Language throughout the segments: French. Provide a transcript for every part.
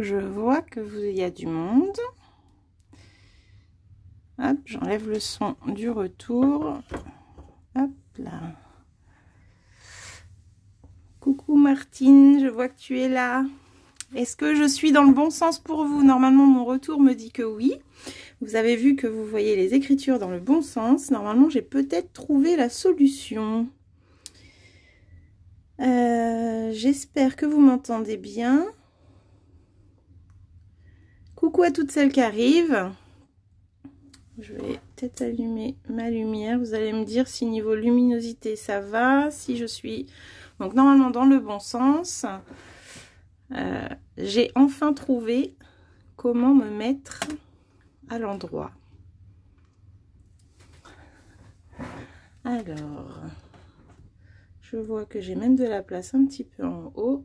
Je vois qu'il y a du monde. Hop, j'enlève le son du retour. Hop là. Coucou Martine, je vois que tu es là. Est-ce que je suis dans le bon sens pour vous? Normalement, mon retour me dit que oui. Vous avez vu que vous voyez les écritures dans le bon sens. Normalement, j'ai peut-être trouvé la solution. J'espère que vous m'entendez bien. Coucou à toutes celles qui arrivent. Je vais peut-être allumer ma lumière. Vous allez me dire si niveau luminosité ça va, si je suis donc normalement dans le bon sens. J'ai enfin trouvé comment me mettre à l'endroit. Alors, je vois que j'ai même de la place un petit peu en haut.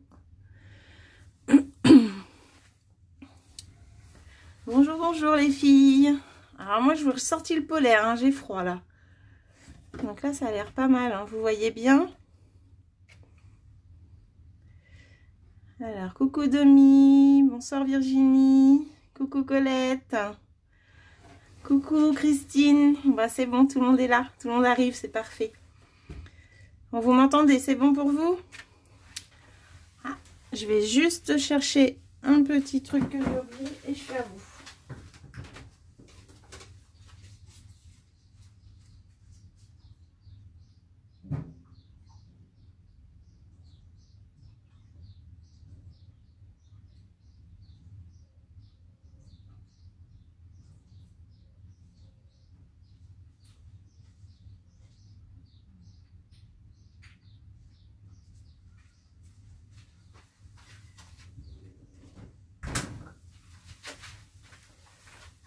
Bonjour, bonjour les filles. Alors moi je vous ressortis le polaire, hein, j'ai froid là. Donc là ça a l'air pas mal, hein, vous voyez bien. Alors coucou Domi, bonsoir Virginie, coucou Colette, coucou Christine. Bah c'est bon, tout le monde est là, tout le monde arrive, c'est parfait. Bon, vous m'entendez, c'est bon pour vous? Ah, je vais juste chercher un petit truc que j'ai oublié et je suis à vous.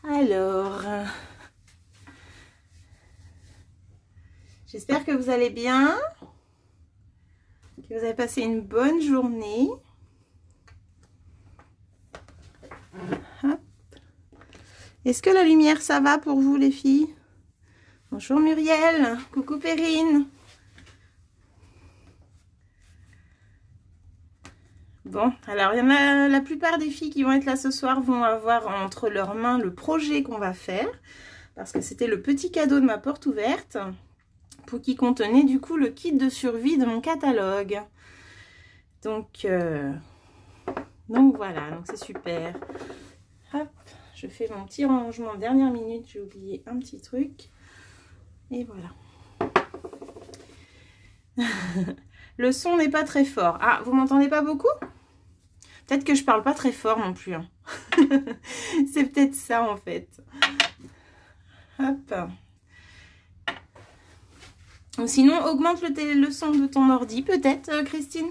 Alors, j'espère que vous allez bien, que vous avez passé une bonne journée. Est-ce que la lumière ça va pour vous les filles? Bonjour Muriel, coucou Perrine. Bon, alors il y en a la plupart des filles qui vont être là ce soir vont avoir entre leurs mains le projet qu'on va faire. Parce que c'était le petit cadeau de ma porte ouverte. Pour qui contenait du coup le kit de survie de mon catalogue. Donc voilà, donc c'est super. Hop, je fais mon petit rangement de dernière minute. J'ai oublié un petit truc. Et voilà. Le son n'est pas très fort. Ah, vous m'entendez pas beaucoup? Peut-être que je parle pas très fort non plus. Hein. C'est peut-être ça en fait. Hop. Ou sinon, augmente le son de ton ordi peut-être, Christine.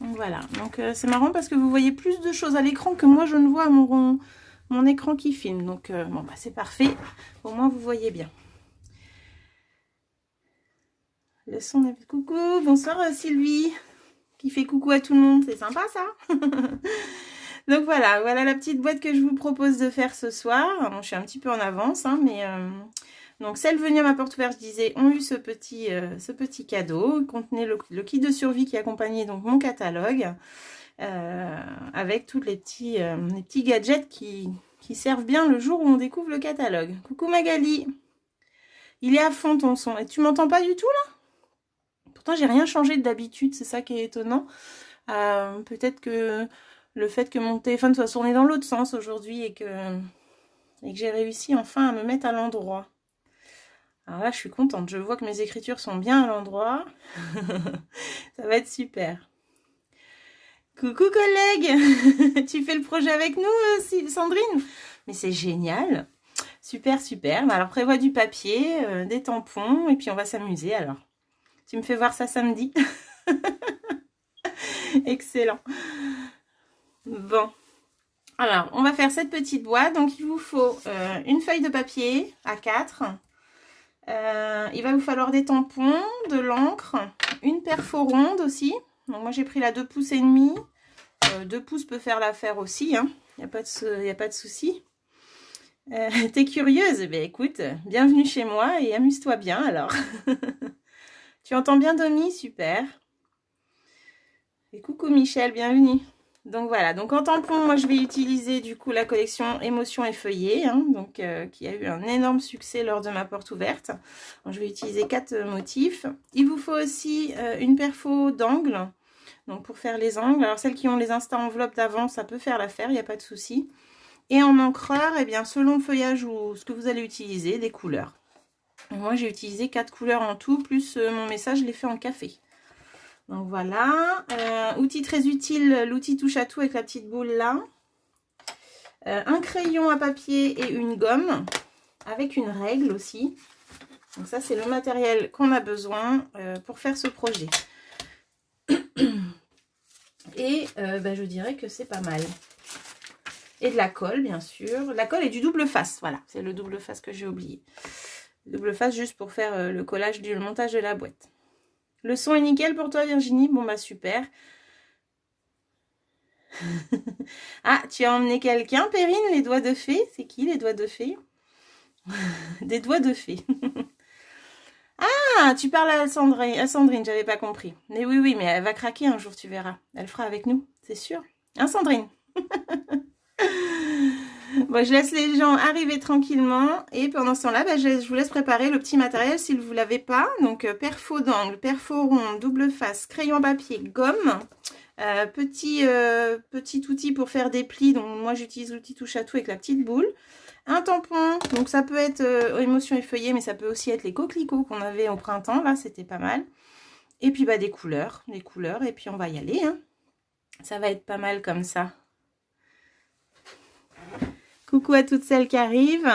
Voilà, donc c'est marrant parce que vous voyez plus de choses à l'écran que moi je ne vois à mon écran qui filme. Donc bon bah c'est parfait, au moins vous voyez bien. Le son est... Coucou, bonsoir Sylvie, qui fait coucou à tout le monde, c'est sympa ça. Donc voilà la petite boîte que je vous propose de faire ce soir. Bon, je suis un petit peu en avance, hein, mais... Donc celles venues à ma porte ouverte, je disais, ont eu ce petit cadeau. Il contenait le kit de survie qui accompagnait donc mon catalogue. Avec tous les petits gadgets qui servent bien le jour où on découvre le catalogue. Coucou Magali. Il est à fond ton son. Et tu m'entends pas du tout là? Pourtant j'ai rien changé d'habitude, c'est ça qui est étonnant. Peut-être que le fait que mon téléphone soit tourné dans l'autre sens aujourd'hui et que j'ai réussi enfin à me mettre à l'endroit. Alors là, je suis contente. Je vois que mes écritures sont bien à l'endroit. Ça va être super. Coucou collègue. Tu fais le projet avec nous, Sandrine? Mais c'est génial. Super, super. Alors prévois du papier, des tampons et puis on va s'amuser alors. Tu me fais voir ça samedi. Excellent. Bon. Alors, on va faire cette petite boîte. Donc, il vous faut une feuille de papier A4. Il va vous falloir des tampons, de l'encre, une perfo ronde aussi. Donc moi j'ai pris la 2 pouces et demi. 2 pouces peut faire l'affaire aussi, hein. Il n'y a pas de souci. T'es curieuse? Eh bien écoute, bienvenue chez moi et amuse-toi bien alors. Tu entends bien Domi? Super. Et coucou Michel, bienvenue. Donc voilà, donc en tampon, moi je vais utiliser du coup la collection Émotions et Feuillets, hein, donc qui a eu un énorme succès lors de ma porte ouverte. Donc, je vais utiliser 4 motifs. Il vous faut aussi une perfo d'angle, donc pour faire les angles. Alors celles qui ont les insta enveloppes d'avant, ça peut faire l'affaire, il n'y a pas de souci. Et en encreur, eh bien selon le feuillage ou ce que vous allez utiliser, des couleurs. Donc, moi j'ai utilisé 4 couleurs en tout, plus mon message, je l'ai fait en café. Donc voilà, outil très utile, l'outil touche à tout avec la petite boule là. Un crayon à papier et une gomme, avec une règle aussi. Donc ça c'est le matériel qu'on a besoin pour faire ce projet. Et je dirais que c'est pas mal. Et de la colle bien sûr. La colle et du double face, voilà, c'est le double face que j'ai oublié. Double face juste pour faire le collage, le montage de la boîte. Le son est nickel pour toi Virginie? Bon bah super. Ah, tu as emmené quelqu'un, Perrine? Les doigts de fée? C'est qui les doigts de fée? Des doigts de fée. Ah, tu parles à Sandrine, j'avais pas compris. Mais oui, mais elle va craquer un jour, tu verras. Elle fera avec nous, c'est sûr. Hein, Sandrine? Bon, je laisse les gens arriver tranquillement. Et pendant ce temps-là, je vous laisse préparer le petit matériel si vous ne l'avez pas. Donc, perfo d'angle, perfo rond, double face, crayon papier, gomme. Petit outil pour faire des plis. Donc, moi, j'utilise l'outil touche à tout avec la petite boule. Un tampon. Donc, ça peut être Émotions et Feuillets, mais ça peut aussi être les coquelicots qu'on avait au printemps. Là, c'était pas mal. Et puis, des couleurs. Et puis, on va y aller. Hein. Ça va être pas mal comme ça. Coucou à toutes celles qui arrivent.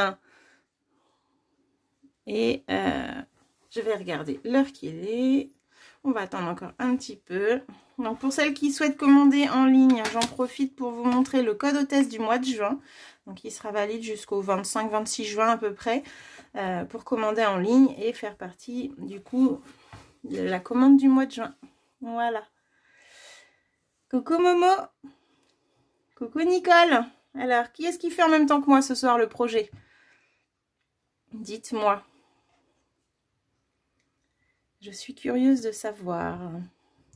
Et je vais regarder l'heure qu'il est. On va attendre encore un petit peu. Donc pour celles qui souhaitent commander en ligne, j'en profite pour vous montrer le code hôtesse du mois de juin. Donc il sera valide jusqu'au 25-26 juin à peu près pour commander en ligne et faire partie du coup de la commande du mois de juin. Voilà. Coucou Momo. Coucou Nicole. Alors, qui est-ce qui fait en même temps que moi ce soir le projet? Dites-moi. Je suis curieuse de savoir.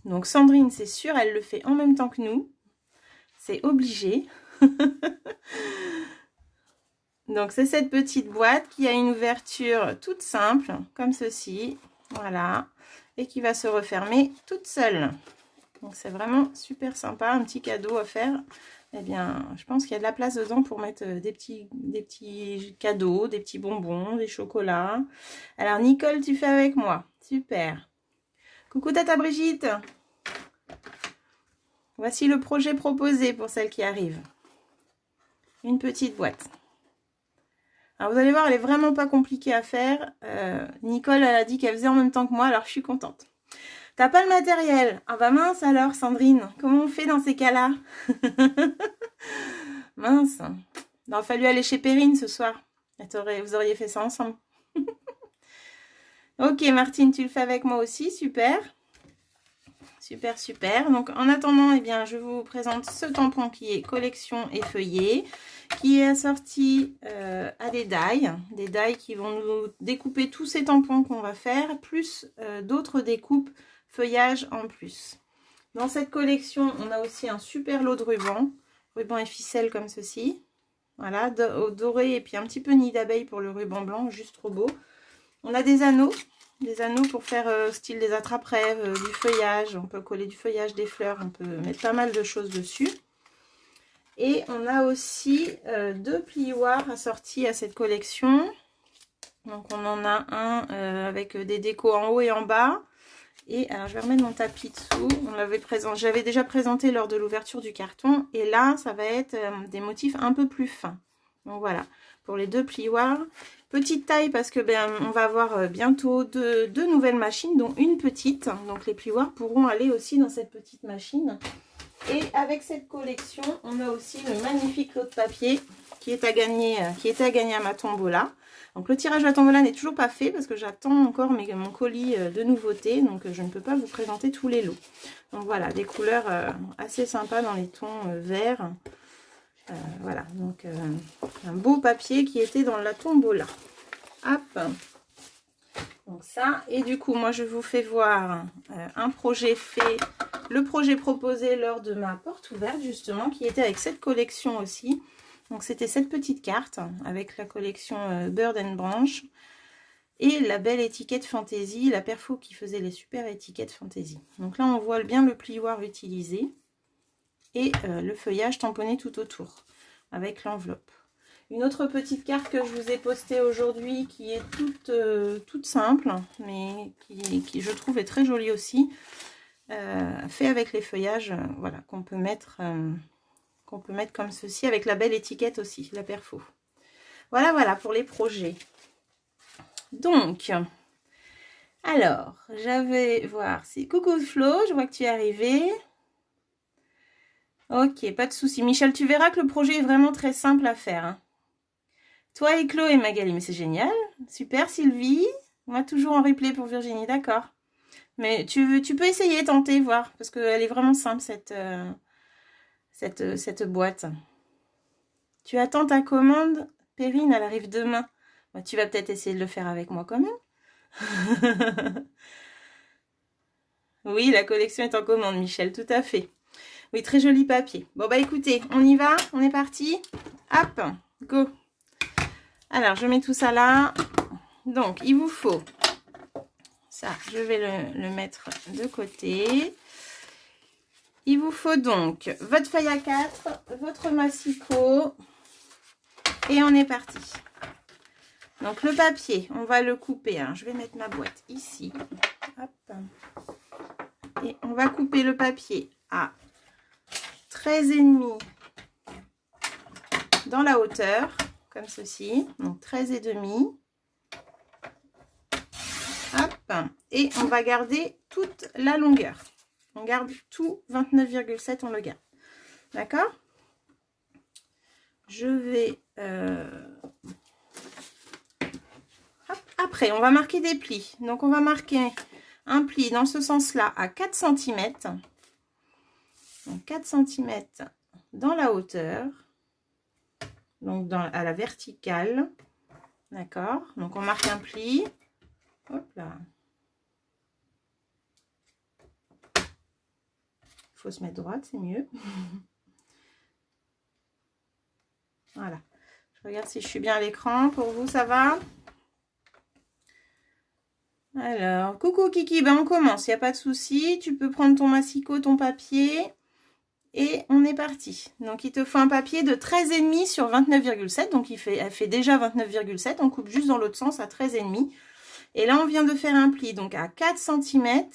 Donc Sandrine, c'est sûr, elle le fait en même temps que nous. C'est obligé. Donc c'est cette petite boîte qui a une ouverture toute simple, comme ceci. Voilà. Et qui va se refermer toute seule. Donc c'est vraiment super sympa, un petit cadeau à faire. Eh bien, je pense qu'il y a de la place dedans pour mettre des petits cadeaux, des petits bonbons, des chocolats. Alors, Nicole, tu fais avec moi. Super. Coucou Tata Brigitte. Voici le projet proposé pour celles qui arrivent. Une petite boîte. Alors, vous allez voir, elle est vraiment pas compliquée à faire. Nicole, elle a dit qu'elle faisait en même temps que moi, alors je suis contente. T'as pas le matériel? Ah bah mince alors, Sandrine. Comment on fait dans ces cas-là? Mince. Il aurait fallu aller chez Perrine ce soir. Vous auriez fait ça ensemble. Ok, Martine, tu le fais avec moi aussi. Super. Super, super. Donc, en attendant, eh bien, je vous présente ce tampon qui est collection et feuillet, qui est assorti à des die qui vont nous découper tous ces tampons qu'on va faire, plus d'autres découpes feuillage en plus. Dans cette collection, on a aussi un super lot de ruban et ficelle comme ceci. Voilà, doré et puis un petit peu nid d'abeille pour le ruban blanc, juste trop beau. On a des anneaux pour faire style des attrape-rêves, du feuillage. On peut coller du feuillage, des fleurs, on peut mettre pas mal de choses dessus. Et on a aussi 2 plioirs assortis à cette collection. Donc on en a un avec des décos en haut et en bas. Et alors je vais remettre mon tapis dessous. J'avais déjà présenté lors de l'ouverture du carton. Et là, ça va être des motifs un peu plus fins. Donc voilà, pour les 2 plioirs. Petite taille parce que on va avoir bientôt deux nouvelles machines, dont une petite. Donc les plioirs pourront aller aussi dans cette petite machine. Et avec cette collection, on a aussi le magnifique lot de papier qui est à gagner à ma tombola. Donc le tirage de la tombola n'est toujours pas fait parce que j'attends encore mon colis de nouveautés. Donc je ne peux pas vous présenter tous les lots. Donc voilà, des couleurs assez sympas dans les tons verts. Voilà, donc un beau papier qui était dans la tombola. Hop. Donc ça, et du coup, moi je vous fais voir un projet fait le projet proposé lors de ma porte ouverte, justement, qui était avec cette collection aussi. Donc, c'était cette petite carte avec la collection Bird and Branch et la belle étiquette Fantasy, la perfo qui faisait les super étiquettes Fantasy. Donc là, on voit bien le plioir utilisé et le feuillage tamponné tout autour avec l'enveloppe. Une autre petite carte que je vous ai postée aujourd'hui qui est toute simple, mais qui je trouve est très jolie aussi, fait avec les feuillages, voilà, qu'on peut mettre comme ceci avec la belle étiquette aussi, la perfo. Voilà pour les projets. Donc, alors, j'avais voir si coucou Flo, je vois que tu es arrivé. Ok, pas de souci. Michel, tu verras que le projet est vraiment très simple à faire. Hein. Toi et Chloé et Magali, mais c'est génial. Super Sylvie. On va toujours en replay pour Virginie, d'accord. Mais tu peux essayer, tenter, voir. Parce qu'elle est vraiment simple, cette boîte. Tu attends ta commande, Perrine, elle arrive demain. Bah, tu vas peut-être essayer de le faire avec moi quand même. Oui, la collection est en commande, Michel, tout à fait. Oui, très joli papier. Bon, bah écoutez, on y va, on est parti. Hop, go. Alors, je mets tout ça là. Donc, il vous faut ça. Je vais le mettre de côté. Il vous faut donc votre feuille A4, votre massicot. Et on est parti. Donc, le papier, on va le couper. Hein. Je vais mettre ma boîte ici. Hop. Et on va couper le papier à 13,5 dans la hauteur. Comme ceci, donc 13,5. Hop, et on va garder toute la longueur. On garde tout 29,7, on le garde. D'accord? Je vais... Hop, après, on va marquer des plis. Donc, on va marquer un pli dans ce sens-là à 4 cm. Donc, 4 cm dans la hauteur. Donc, à la verticale. D'accord? Donc, on marque un pli. Hop là. Il faut se mettre droite, c'est mieux. Voilà. Je regarde si je suis bien à l'écran. Pour vous, ça va? Alors, coucou Kiki, ben on commence. Il n'y a pas de souci. Tu peux prendre ton massicot, ton papier. Et on est parti. Donc, il te faut un papier de 13,5 sur 29,7. Donc, elle fait déjà 29,7. On coupe juste dans l'autre sens à 13,5. Et là, on vient de faire un pli. Donc, à 4 cm.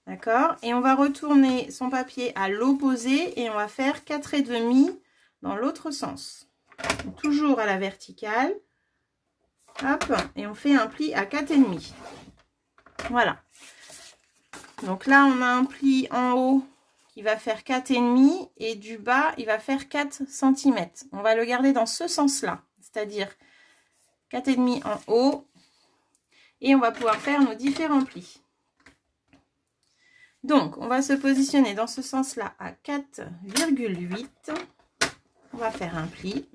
D'accord? Et on va retourner son papier à l'opposé. Et on va faire 4,5 dans l'autre sens. Donc, toujours à la verticale. Hop. Et on fait un pli à 4,5. Voilà. Donc là, on a un pli en haut. Il va faire 4,5 et du bas, il va faire 4 cm. On va le garder dans ce sens-là, c'est-à-dire 4,5 en haut. Et on va pouvoir faire nos différents plis. Donc, on va se positionner dans ce sens-là à 4,8. On va faire un pli.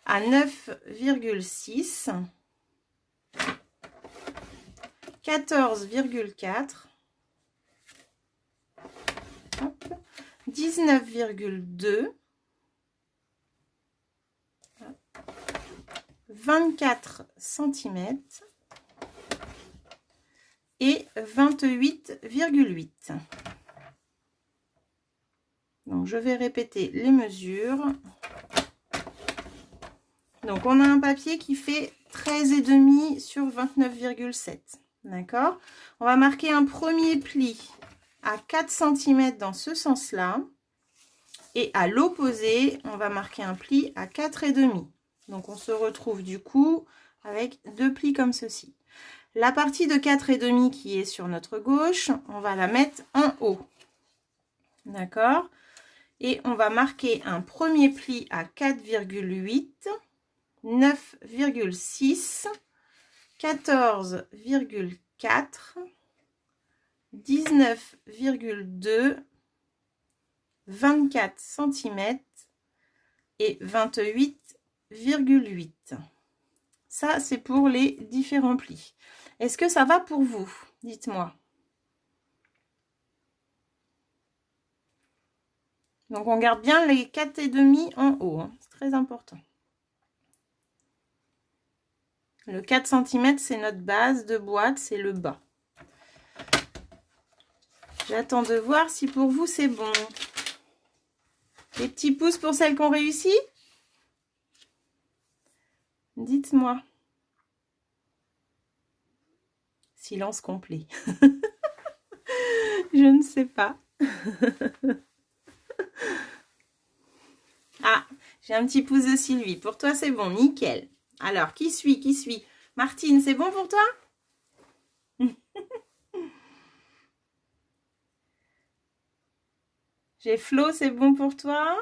À 9,6. 14,4. 19,2, 24 cm et 28,8. Donc, je vais répéter les mesures. Donc, on a un papier qui fait 13,5 sur 29,7. D'accord? On va marquer un premier pli à 4 cm dans ce sens-là. Et à l'opposé, on va marquer un pli à 4,5. Donc, on se retrouve du coup avec deux plis comme ceci. La partie de 4,5 qui est sur notre gauche, on va la mettre en haut. D'accord? Et on va marquer un premier pli à 4,8, 9,6, 14,4, 19,2, 24 cm et 28,8. Ça, c'est pour les différents plis. Est-ce que ça va pour vous? Dites-moi. Donc, on garde bien les 4,5 en haut. Hein. C'est très important. Le 4 cm, c'est notre base de boîte, c'est le bas. J'attends de voir si pour vous, c'est bon. Des petits pouces pour celles qui ont réussi? Dites-moi. Silence complet. Je ne sais pas. Ah, j'ai un petit pouce de Sylvie. Pour toi, c'est bon. Nickel. Alors, qui suit? Qui suit? Martine, c'est bon pour toi? J'ai Flo, c'est bon pour toi?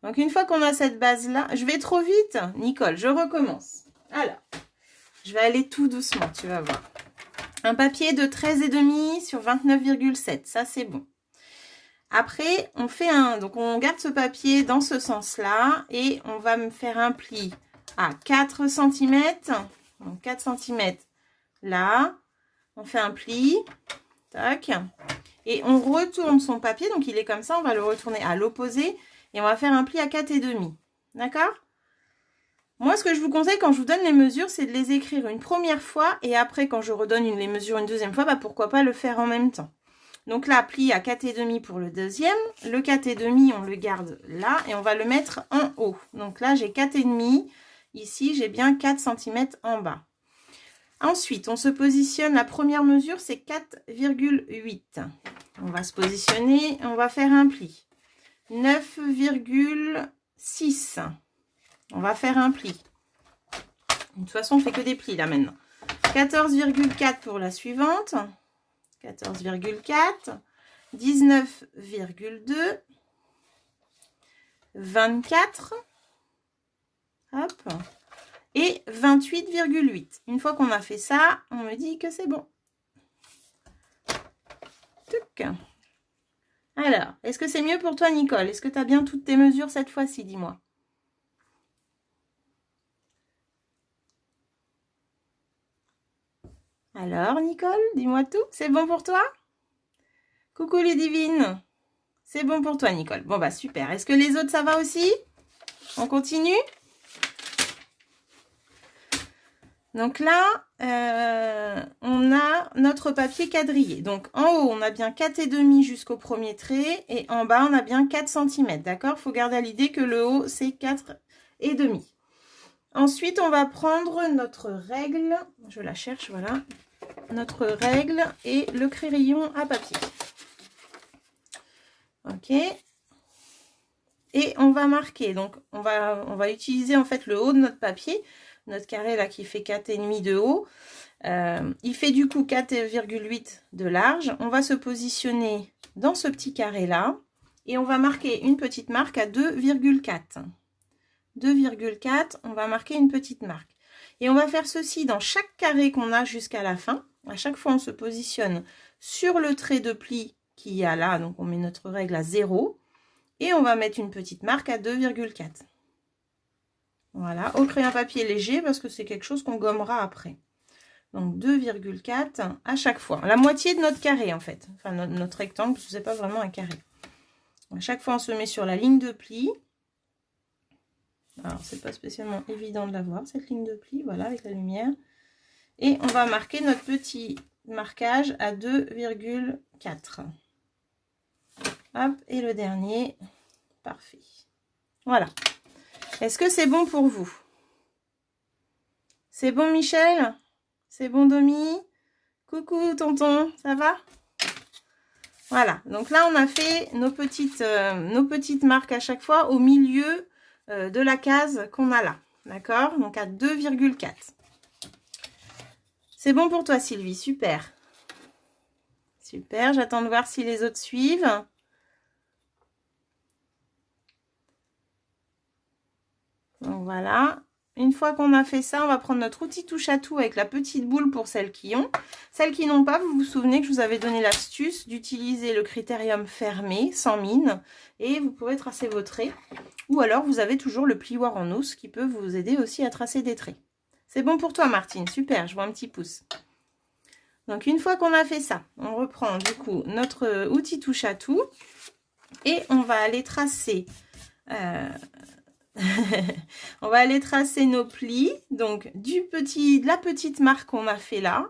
Donc, une fois qu'on a cette base-là, je vais trop vite. Nicole, je recommence. Alors, je vais aller tout doucement, tu vas voir. Un papier de 13,5 sur 29,7, ça c'est bon. Après, on fait donc on garde ce papier dans ce sens-là et on va me faire un pli à 4 cm. Donc 4 cm là, on fait un pli, tac, et on retourne son papier, donc il est comme ça, on va le retourner à l'opposé et on va faire un pli à 4,5. D'accord? Moi, ce que je vous conseille quand je vous donne les mesures, c'est de les écrire une première fois et après, quand je redonne les mesures une deuxième fois, bah, pourquoi pas le faire en même temps. Donc là, pli à 4,5 pour le deuxième. Le 4,5, on le garde là et on va le mettre en haut. Donc là, j'ai 4,5. Ici, j'ai bien 4 cm en bas. Ensuite, on se positionne. La première mesure, c'est 4,8. On va se positionner. On va faire un pli. 9,6. On va faire un pli. De toute façon, on fait que des plis là maintenant. 14,4 pour la suivante. 14,4. 19,2. 24. Hop. Et 28,8. Une fois qu'on a fait ça, on me dit que c'est bon. Tuc. Alors, est-ce que c'est mieux pour toi, Nicole? Est-ce que tu as bien toutes tes mesures cette fois-ci? Dis-moi. Alors, Nicole, dis-moi tout. C'est bon pour toi? Coucou les divines. C'est bon pour toi, Nicole. Bon, bah super. Est-ce que les autres, ça va aussi? On continue? Donc là, on a notre papier quadrillé. Donc en haut, on a bien 4,5 jusqu'au premier trait. Et en bas, on a bien 4 cm. D'accord? Il faut garder à l'idée que le haut, c'est 4,5. Ensuite, on va prendre notre règle. Je la cherche, voilà. Notre règle et le crayon à papier. Ok. Et on va marquer. Donc, on va utiliser en fait le haut de notre papier. Notre carré là qui fait 4,5 de haut. Il fait du coup 4,8 de large. On va se positionner dans ce petit carré là. Et on va marquer une petite marque à 2,4. 2,4, on va marquer une petite marque. Et on va faire ceci dans chaque carré qu'on a jusqu'à la fin. À chaque fois, on se positionne sur le trait de pli qu'il y a là. Donc, on met notre règle à 0. Et on va mettre une petite marque à 2,4. Voilà, au crayon papier léger parce que c'est quelque chose qu'on gommera après. Donc 2,4 à chaque fois. La moitié de notre carré en fait. Enfin, notre rectangle, parce que c'est pas vraiment un carré. À chaque fois, on se met sur la ligne de pli. Alors, c'est pas spécialement évident de la voir, cette ligne de pli, voilà, avec la lumière. Et on va marquer notre petit marquage à 2,4. Hop, et le dernier, parfait. Voilà. Est-ce que c'est bon pour vous? C'est bon, Michel? C'est bon, Domi? Coucou, tonton, ça va? Voilà, donc là, on a fait nos petites marques à chaque fois au milieu de la case qu'on a là. D'accord? Donc à 2,4. C'est bon pour toi, Sylvie, super. Super, j'attends de voir si les autres suivent. Donc voilà. Une fois qu'on a fait ça, on va prendre notre outil touche à tout avec la petite boule pour celles qui ont. Celles qui n'ont pas, vous vous souvenez que je vous avais donné l'astuce d'utiliser le critérium fermé, sans mine. Et vous pouvez tracer vos traits. Ou alors, vous avez toujours le plioir en os qui peut vous aider aussi à tracer des traits. C'est bon pour toi, Martine. Super, je vois un petit pouce. Donc, une fois qu'on a fait ça, on reprend du coup notre outil touche à tout et on va aller tracer. On va aller tracer nos plis. Donc, de la petite marque qu'on a fait là,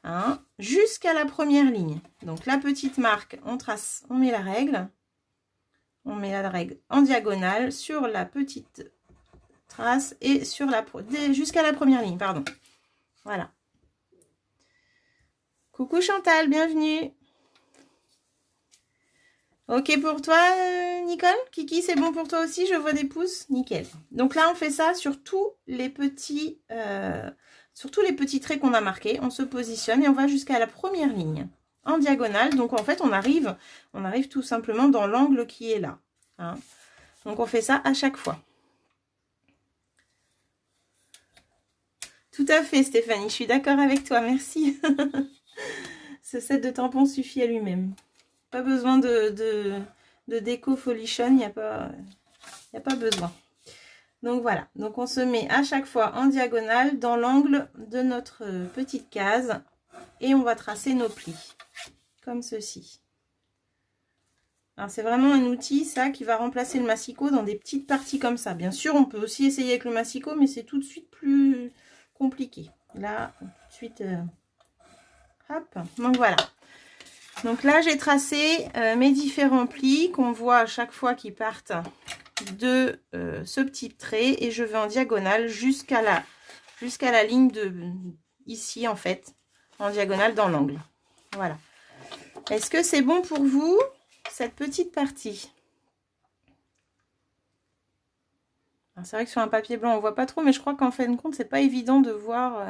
hein, jusqu'à la première ligne. Donc, la petite marque, on trace, on met la règle. On met la règle en diagonale sur la petite trace et sur jusqu'à la première ligne, pardon. Voilà. Coucou Chantal, bienvenue. Ok pour toi, Nicole? Kiki, c'est bon pour toi aussi? Je vois des pouces. Nickel. Donc là, on fait ça sur tous les petits traits qu'on a marqués. On se positionne et on va jusqu'à la première ligne en diagonale. Donc en fait, on arrive tout simplement dans l'angle qui est là. Hein. Donc on fait ça à chaque fois. Tout à fait, Stéphanie. Je suis d'accord avec toi. Merci. Ce set de tampons suffit à lui-même. Pas besoin de déco folichonne, il n'y a pas besoin. Donc voilà, donc on se met à chaque fois en diagonale dans l'angle de notre petite case et on va tracer nos plis, comme ceci. Alors c'est vraiment un outil, ça, qui va remplacer le massicot dans des petites parties comme ça. Bien sûr, on peut aussi essayer avec le massicot, mais c'est tout de suite plus compliqué. Là, tout de suite, hop, donc voilà. Donc là, j'ai tracé mes différents plis qu'on voit à chaque fois qu'ils partent de ce petit trait. Et je vais en diagonale jusqu'à la ligne de ici, en fait, en diagonale dans l'angle. Voilà. Est-ce que c'est bon pour vous, cette petite partie? C'est vrai que sur un papier blanc, on ne voit pas trop, mais je crois qu'en fin de compte, c'est pas évident de voir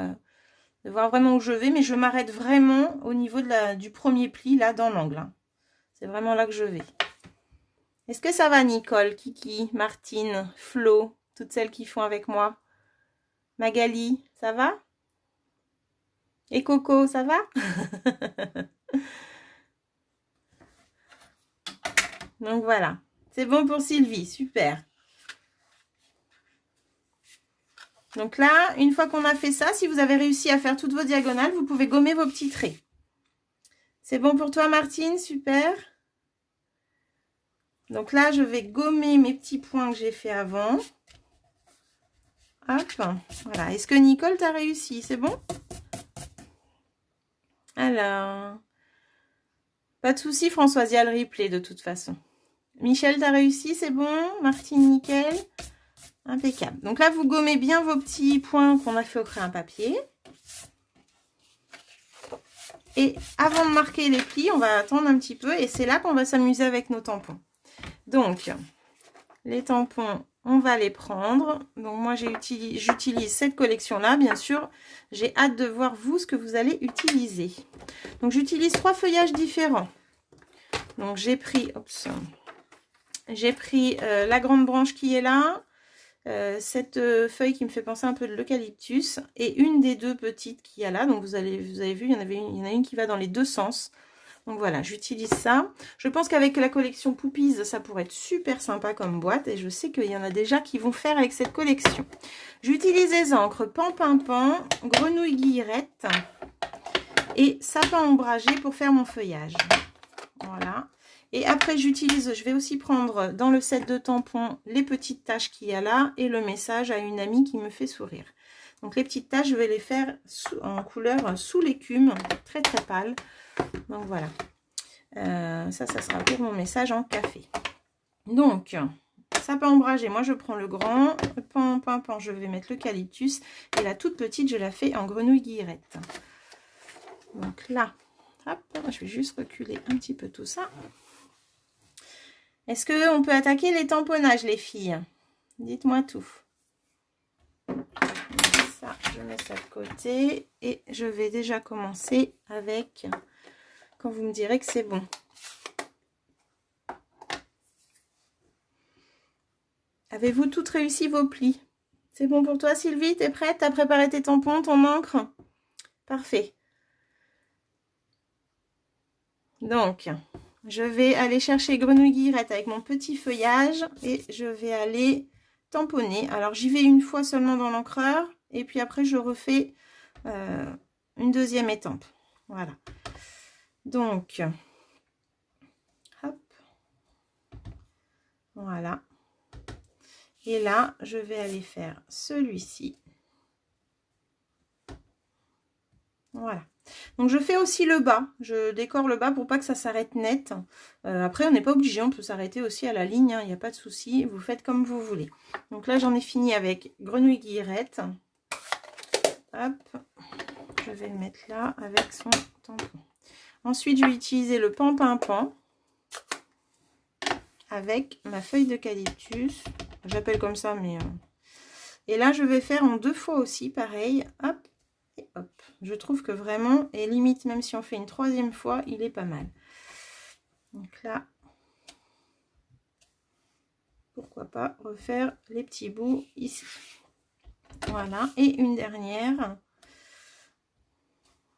vraiment où je vais, mais je m'arrête vraiment au niveau du premier pli, là, dans l'angle. Hein. C'est vraiment là que je vais. Est-ce que ça va, Nicole, Kiki, Martine, Flo, toutes celles qui font avec moi? Magali, ça va? Et Coco, ça va? Donc voilà. C'est bon pour Sylvie, super. Donc là, une fois qu'on a fait ça, si vous avez réussi à faire toutes vos diagonales, vous pouvez gommer vos petits traits. C'est bon pour toi, Martine? Super. Donc là, je vais gommer mes petits points que j'ai fait avant. Hop, voilà. Est-ce que Nicole, t'as réussi? C'est bon? Alors, pas de souci, Françoise, il y a le replay de toute façon. Michel, t'as réussi? C'est bon? Martine, nickel. Impeccable. Donc là, vous gommez bien vos petits points qu'on a fait au crayon papier. Et avant de marquer les plis, on va attendre un petit peu et c'est là qu'on va s'amuser avec nos tampons. Donc, les tampons, on va les prendre. Donc moi, j'utilise cette collection-là, bien sûr. J'ai hâte de voir, vous, ce que vous allez utiliser. Donc, j'utilise 3 feuillages différents. Donc, j'ai pris la grande branche qui est là. Cette feuille qui me fait penser un peu de l'eucalyptus et une des deux petites qu'il y a là. Donc vous avez vu, il y en a une qui va dans les deux sens. Donc voilà, j'utilise ça. Je pense qu'avec la collection Poopies, ça pourrait être super sympa comme boîte. Et je sais qu'il y en a déjà qui vont faire avec cette collection. J'utilise les encres Pan Pan Pan, Grenouille Guillerette et Sapin ombragé pour faire mon feuillage. Voilà. Et après, je vais aussi prendre dans le set de tampons les petites taches qu'il y a là et le message à une amie qui me fait sourire. Donc les petites taches, je vais les faire en couleur sous l'écume, très très pâle. Donc voilà. Ça sera pour mon message en café. Donc, sapin ombragé, moi je prends le grand. Pan, pan, pan, je vais mettre l'eucalyptus. Et la toute petite, je la fais en grenouille guillerette. Donc là, hop, je vais juste reculer un petit peu tout ça. Est-ce qu'on peut attaquer les tamponnages, les filles? Dites-moi tout. Ça, je mets ça de côté. Et je vais déjà commencer avec, quand vous me direz que c'est bon. Avez-vous toutes réussi vos plis? C'est bon pour toi, Sylvie? T'es prête? T'as préparé tes tampons, ton encre? Parfait. Donc, je vais aller chercher Grenouille Guillerette avec mon petit feuillage et je vais aller tamponner. Alors, j'y vais une fois seulement dans l'encreur et puis après, je refais une deuxième étampe. Voilà. Donc, hop. Voilà. Et là, je vais aller faire celui-ci. Voilà. Donc, je fais aussi le bas. Je décore le bas pour pas que ça s'arrête net. Après, on n'est pas obligé. On peut s'arrêter aussi à la ligne. Il n'y a pas de souci. Vous faites comme vous voulez. Donc là, j'en ai fini avec Grenouille Guillerette. Hop. Je vais le mettre là avec son tampon. Ensuite, je vais utiliser le pan-pin-pan avec ma feuille d'eucalyptus. J'appelle comme ça, mais... Et là, je vais faire en 2 fois aussi, pareil. Hop et hop. Je trouve que vraiment, et limite, même si on fait une 3e fois, il est pas mal. Donc là, pourquoi pas refaire les petits bouts ici. Voilà. Et une dernière.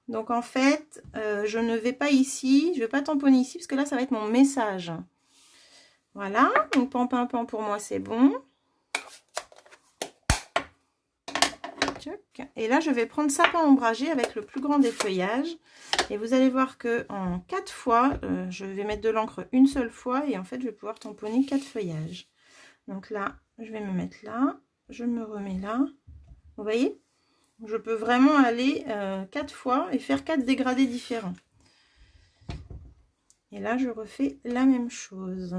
Donc en fait, je ne vais pas ici, je ne vais pas tamponner ici, parce que là, ça va être mon message. Voilà, donc pan-pin-pan pour moi, c'est bon. Et là, je vais prendre sapin ombragé avec le plus grand des feuillages. Et vous allez voir que en 4 fois, je vais mettre de l'encre une seule fois. Et en fait, je vais pouvoir tamponner 4 feuillages. Donc là, je vais me mettre là. Je me remets là. Vous voyez? Je peux vraiment aller 4 fois et faire 4 dégradés différents. Et là, je refais la même chose.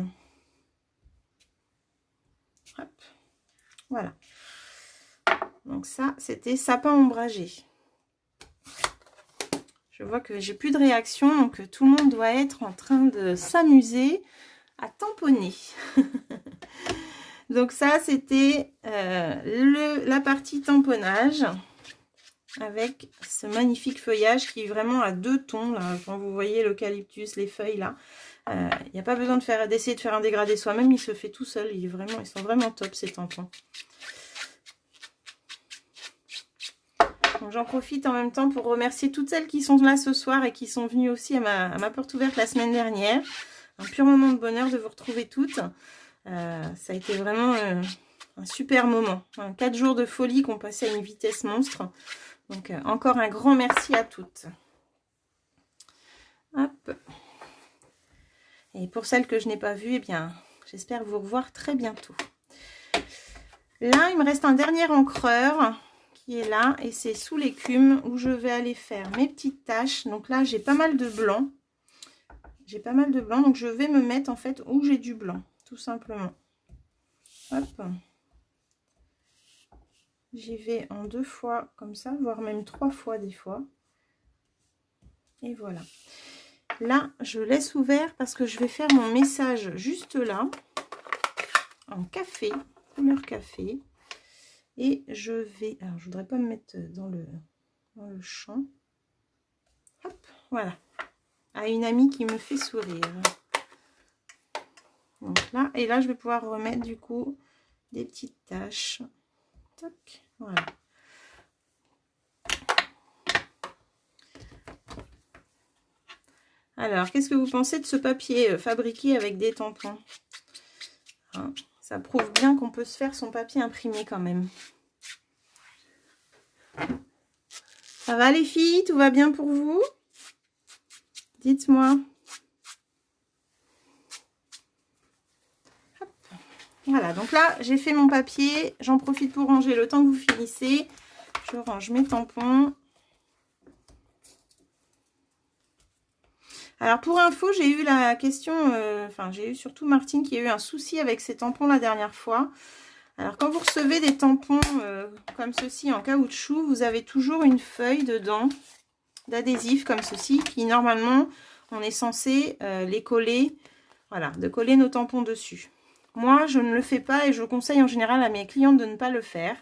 Hop. Voilà. Donc ça, c'était sapin ombragé. Je vois que j'ai plus de réaction, donc tout le monde doit être en train de s'amuser à tamponner. Donc ça, c'était la partie tamponnage avec ce magnifique feuillage qui est vraiment à 2 tons. Là, quand vous voyez l'eucalyptus, les feuilles là, il n'y a pas besoin d'essayer de faire un dégradé soi-même, il se fait tout seul. Ils sont vraiment top ces tampons. J'en profite en même temps pour remercier toutes celles qui sont là ce soir et qui sont venues aussi à ma porte ouverte la semaine dernière. Un pur moment de bonheur de vous retrouver toutes. Ça a été vraiment un super moment. 4 jours de folie qu'on passait à une vitesse monstre. Donc encore un grand merci à toutes. Hop. Et pour celles que je n'ai pas vues, eh bien, j'espère vous revoir très bientôt. Là, il me reste un dernier encreur qui est là et c'est sous l'écume où je vais aller faire mes petites taches. Donc là, j'ai pas mal de blanc. Donc je vais me mettre en fait où j'ai du blanc, tout simplement. Hop. J'y vais en 2 fois comme ça, voire même 3 fois des fois. Et voilà. Là, je laisse ouvert parce que je vais faire mon message juste là, en café, couleur café. Et je vais... Alors, je voudrais pas me mettre dans le champ. Hop, voilà. À une amie qui me fait sourire. Donc là, et là, je vais pouvoir remettre du coup des petites taches. Toc, voilà. Alors, qu'est-ce que vous pensez de ce papier fabriqué avec des tampons? Hein, ça prouve bien qu'on peut se faire son papier imprimé quand même. Ça va les filles? Tout va bien pour vous? Dites-moi. Voilà, donc là, j'ai fait mon papier. J'en profite pour ranger le temps que vous finissez. Je range mes tampons. Alors, pour info, j'ai eu la question... Enfin, j'ai eu surtout Martine qui a eu un souci avec ses tampons la dernière fois. Alors, quand vous recevez des tampons comme ceci en caoutchouc, vous avez toujours une feuille dedans d'adhésif comme ceci qui, normalement, on est censé les coller. Voilà, de coller nos tampons dessus. Moi, je ne le fais pas et je conseille en général à mes clientes de ne pas le faire.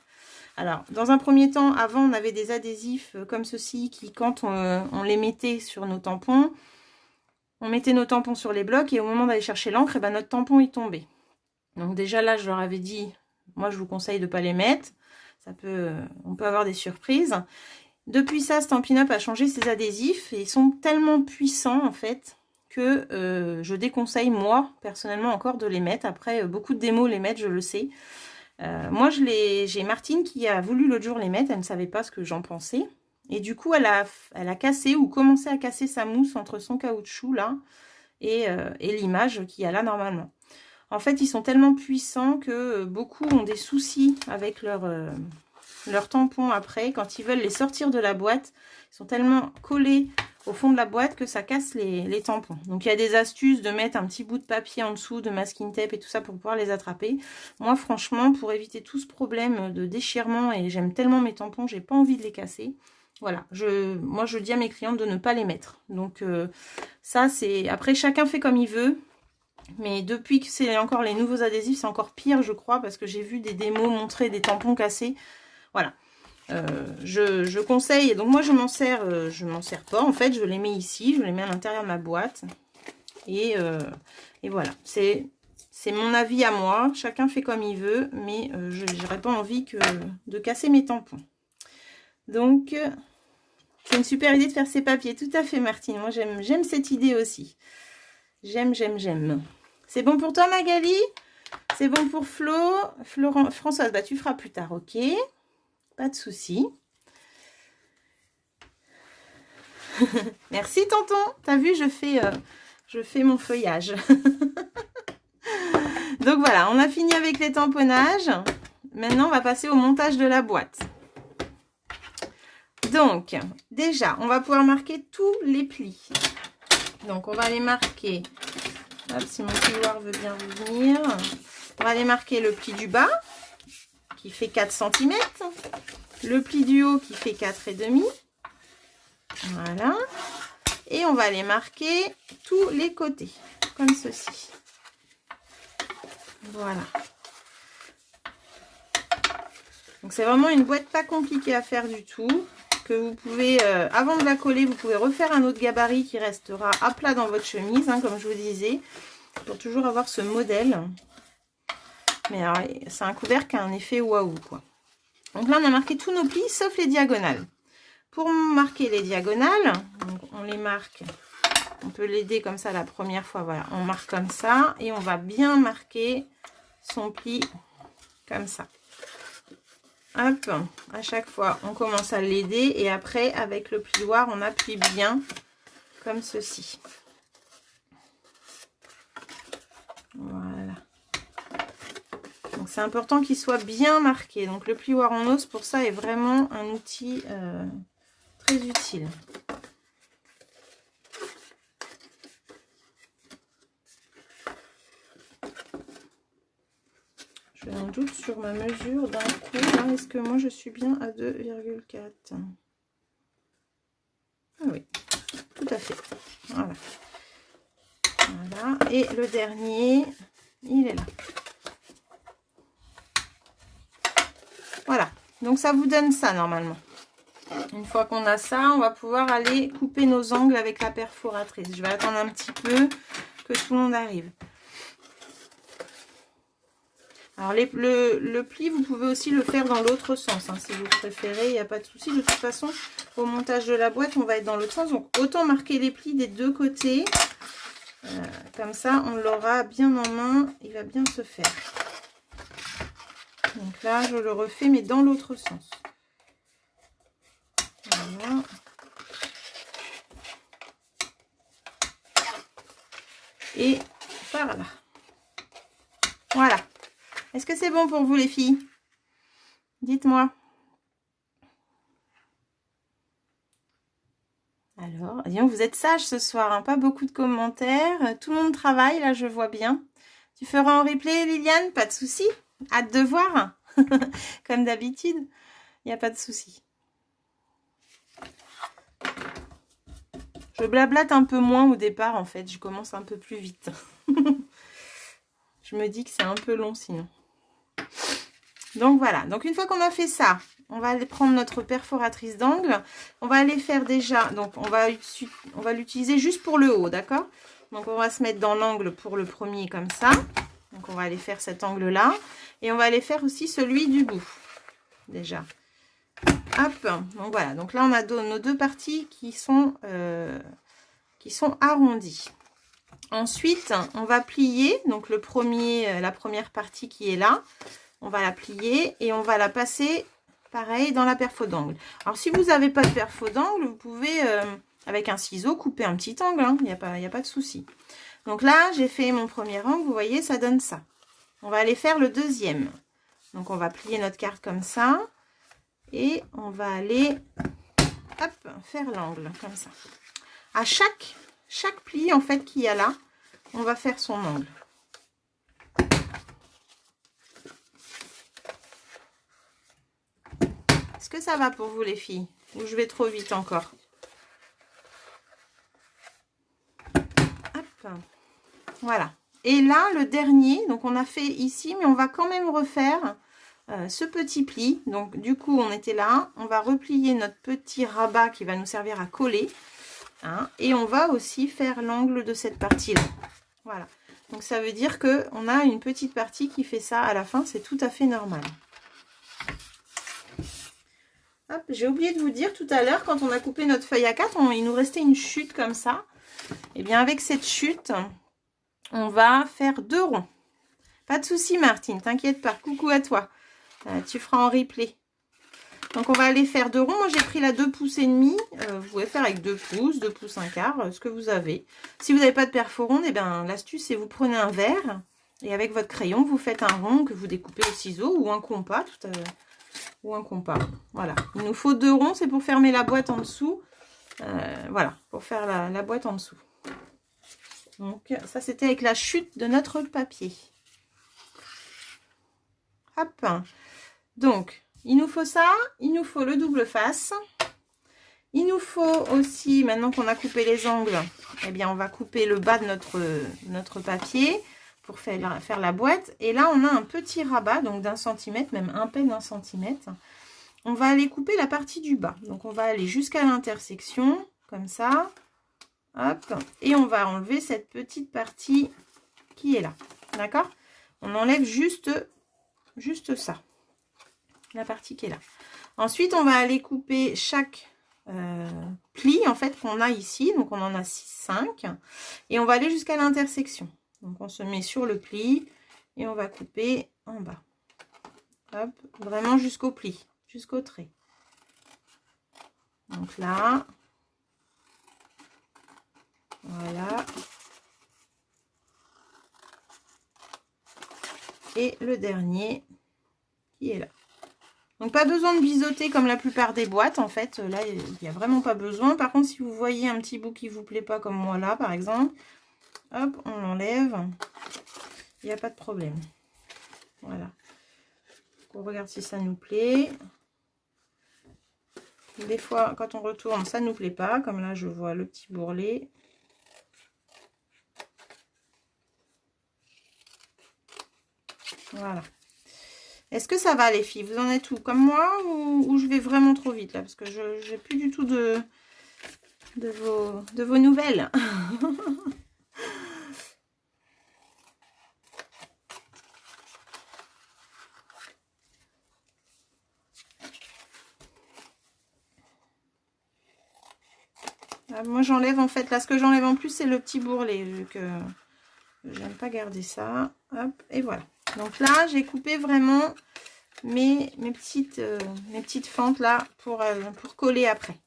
Alors, dans un premier temps, avant, on avait des adhésifs comme ceci qui, quand on les mettait sur nos tampons, on mettait nos tampons sur les blocs et au moment d'aller chercher l'encre, eh ben, notre tampon est tombé. Donc déjà là, je leur avais dit, moi, je vous conseille de ne pas les mettre. On peut avoir des surprises. Depuis ça, Stampin' Up a changé ses adhésifs et ils sont tellement puissants, en fait, que je déconseille, moi, personnellement, encore de les mettre. Après, beaucoup de démos les mettent, je le sais. Moi, j'ai Martine qui a voulu l'autre jour les mettre. Elle ne savait pas ce que j'en pensais. Et du coup, elle a cassé ou commencé à casser sa mousse entre son caoutchouc là et l'image qu'il y a là normalement. En fait, ils sont tellement puissants que beaucoup ont des soucis avec leurs tampons après. Quand ils veulent les sortir de la boîte, ils sont tellement collés au fond de la boîte que ça casse les tampons. Donc, il y a des astuces de mettre un petit bout de papier en dessous, de masking tape et tout ça pour pouvoir les attraper. Moi, franchement, pour éviter tout ce problème de déchirement, et j'aime tellement mes tampons, j'ai pas envie de les casser. Voilà, moi, je dis à mes clientes de ne pas les mettre. Donc, ça, c'est... Après, chacun fait comme il veut. Mais depuis que c'est encore les nouveaux adhésifs, c'est encore pire, je crois, parce que j'ai vu des démos montrer des tampons cassés. Voilà. Je conseille, donc moi je m'en sers pas, en fait, je les mets ici, je les mets à l'intérieur de ma boîte. Et voilà, c'est mon avis à moi, chacun fait comme il veut, mais je n'aurais pas envie de casser mes tampons. Donc, c'est une super idée de faire ces papiers, tout à fait Martine, moi j'aime cette idée aussi. J'aime. C'est bon pour toi Magali? C'est bon pour Flo? Françoise, bah tu feras plus tard, ok? Pas de souci. Merci tonton. T'as vu, je fais mon feuillage. Donc voilà, on a fini avec les tamponnages. Maintenant, on va passer au montage de la boîte. Donc, déjà, on va pouvoir marquer tous les plis. Donc, on va les marquer. Hop, si mon couloir veut bien revenir. On va aller marquer le pli du bas, qui fait 4 cm. Le pli du haut, qui fait 4,5. Voilà. Et on va aller marquer tous les côtés, comme ceci. Voilà. Donc, c'est vraiment une boîte pas compliquée à faire du tout. Que vous pouvez, avant de la coller, vous pouvez refaire un autre gabarit qui restera à plat dans votre chemise, hein, comme je vous disais, pour toujours avoir ce modèle. Mais c'est un couvercle qui a un effet waouh, quoi. Donc là, on a marqué tous nos plis, sauf les diagonales. Pour marquer les diagonales, donc on les marque, on peut l'aider comme ça la première fois, voilà. On marque comme ça et on va bien marquer son pli comme ça. Hop, à chaque fois, on commence à l'aider et après, avec le plioir, on appuie bien comme ceci. Voilà. Donc, c'est important qu'il soit bien marqué. Donc, le plioir en os, pour ça, est vraiment un outil très utile. J'ai un doute sur ma mesure d'un coup. Est-ce que moi, je suis bien à 2,4? Ah oui, tout à fait. Voilà. Voilà. Et le dernier, il est là. Voilà. Donc, ça vous donne ça, normalement. Une fois qu'on a ça, on va pouvoir aller couper nos angles avec la perforatrice. Je vais attendre un petit peu que tout le monde arrive. Alors, le pli, vous pouvez aussi le faire dans l'autre sens, hein, si vous préférez, il n'y a pas de souci. De toute façon, au montage de la boîte, on va être dans l'autre sens. Donc, autant marquer les plis des deux côtés. Comme ça, on l'aura bien en main. Il va bien se faire. Donc là, je le refais, mais dans l'autre sens. Voilà. Et par là. Voilà. Est-ce que c'est bon pour vous les filles? Dites-moi. Alors, disons, vous êtes sages ce soir, hein, pas beaucoup de commentaires. Tout le monde travaille, là, je vois bien. Tu feras en replay, Liliane? Pas de souci. Hâte de voir. Comme d'habitude, il n'y a pas de souci. Je blablate un peu moins au départ, en fait. Je commence un peu plus vite. Je me dis que c'est un peu long sinon. Donc voilà, donc une fois qu'on a fait ça, on va aller prendre notre perforatrice d'angle. On va aller faire déjà, donc on va l'utiliser juste pour le haut, d'accord? Donc on va se mettre dans l'angle pour le premier comme ça. Donc on va aller faire cet angle-là. Et on va aller faire aussi celui du bout, déjà. Hop, donc voilà, donc là on a nos deux parties qui sont arrondies. Ensuite, on va plier, donc la première partie qui est là. On va la plier et on va la passer pareil dans la perfo d'angle. Alors si vous n'avez pas de perfo d'angle, vous pouvez avec un ciseau couper un petit angle, hein. Il n'y a pas de souci. Donc là, j'ai fait mon premier angle, vous voyez, ça donne ça. On va aller faire le deuxième. Donc on va plier notre carte comme ça. Et on va aller hop, faire l'angle comme ça. À chaque pli en fait qu'il y a là, on va faire son angle. Est-ce que ça va pour vous les filles? Ou je vais trop vite encore? Hop. Voilà. Et là, le dernier, donc on a fait ici, mais on va quand même refaire ce petit pli. Donc du coup, on était là. On va replier notre petit rabat qui va nous servir à coller. Hein, et on va aussi faire l'angle de cette partie-là. Voilà. Donc ça veut dire qu'on a une petite partie qui fait ça à la fin. C'est tout à fait normal. J'ai oublié de vous dire tout à l'heure, quand on a coupé notre feuille A4, il nous restait une chute comme ça. Et bien avec cette chute, on va faire 2 ronds. Pas de souci Martine, t'inquiète pas. Coucou à toi. Tu feras en replay. Donc on va aller faire 2 ronds. Moi j'ai pris la 2 pouces et demi. Vous pouvez faire avec 2 pouces, 2 pouces, un quart, ce que vous avez. Si vous n'avez pas de perfo ronde, et bien l'astuce c'est vous prenez un verre et avec votre crayon vous faites un rond que vous découpez au ciseau ou un compas. Ou un compas. Voilà. Il nous faut 2 ronds, c'est pour fermer la boîte en dessous. Voilà, pour faire la boîte en dessous. Donc ça c'était avec la chute de notre papier. Hop. Donc il nous faut ça, il nous faut le double face. Il nous faut aussi, maintenant qu'on a coupé les angles, eh bien on va couper le bas de notre papier pour faire la boîte. Et là on a un petit rabat, donc d'1 centimètre, même un peu d'1 centimètre. On va aller couper la partie du bas. Donc on va aller jusqu'à l'intersection, comme ça. Hop. Et on va enlever cette petite partie qui est là. D'accord? On enlève juste ça. La partie qui est là. Ensuite, on va aller couper chaque pli, en fait, qu'on a ici. Donc on en a 5. Et on va aller jusqu'à l'intersection. Donc on se met sur le pli et on va couper en bas. Hop. Vraiment jusqu'au pli. Jusqu'au trait. Donc là, voilà. Et le dernier qui est là. Donc pas besoin de biseauter comme la plupart des boîtes en fait. Là, il n'y a vraiment pas besoin. Par contre, si vous voyez un petit bout qui vous plaît pas comme moi là, par exemple, hop, on l'enlève. Il n'y a pas de problème. Voilà. On regarde si ça nous plaît. Des fois, quand on retourne, ça ne nous plaît pas. Comme là, je vois le petit bourrelet. Voilà. Est-ce que ça va, les filles? Vous en êtes où? Comme moi ou je vais vraiment trop vite, là? Parce que je n'ai plus du tout de vos nouvelles. Moi j'enlève en fait, là ce que j'enlève en plus c'est le petit bourrelet, vu que j'aime pas garder ça. Hop, et voilà. Donc là j'ai coupé vraiment mes petites fentes là pour coller après.